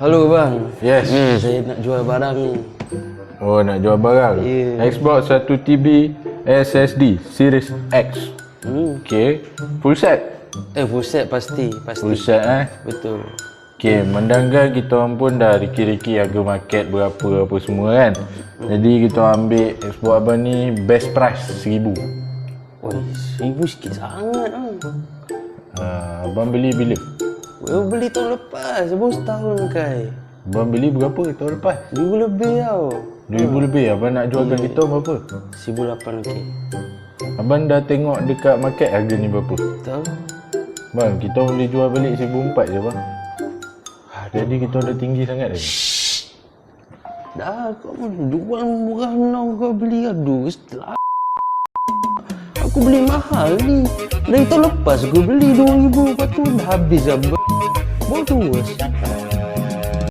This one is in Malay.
Halo bang. Yes. Saya nak jual barang ni. Oh, nak jual barang? Yeah. Xbox 1 TB SSD Series X. Okay. Full set? Full set pasti. Full set Betul. Okay, mendangkan kita orang pun dah riki-riki harga market berapa apa semua kan. Jadi kita ambil Xbox abang ni best price 1000. Oi, 1000 sikit sangat bang. Abang beli bila? Beli tahun lepas, baru setahun kai. Abang beli berapa tahun lepas? 2000 lebih tau. 2000 lebih. Abang nak jualkan kita orang berapa? 1800 okay. Abang dah tengok dekat market harga ni berapa? Tahu? Bang, kita boleh jual balik 1400 je bang. Jadi kita dah tinggi sangat lagi. Dah, kau jual murah nau kau beli aduh. Aku beli mahal ni. Dari tahun lepas aku beli 2000, lepas tu dah habis lah. Bodoh.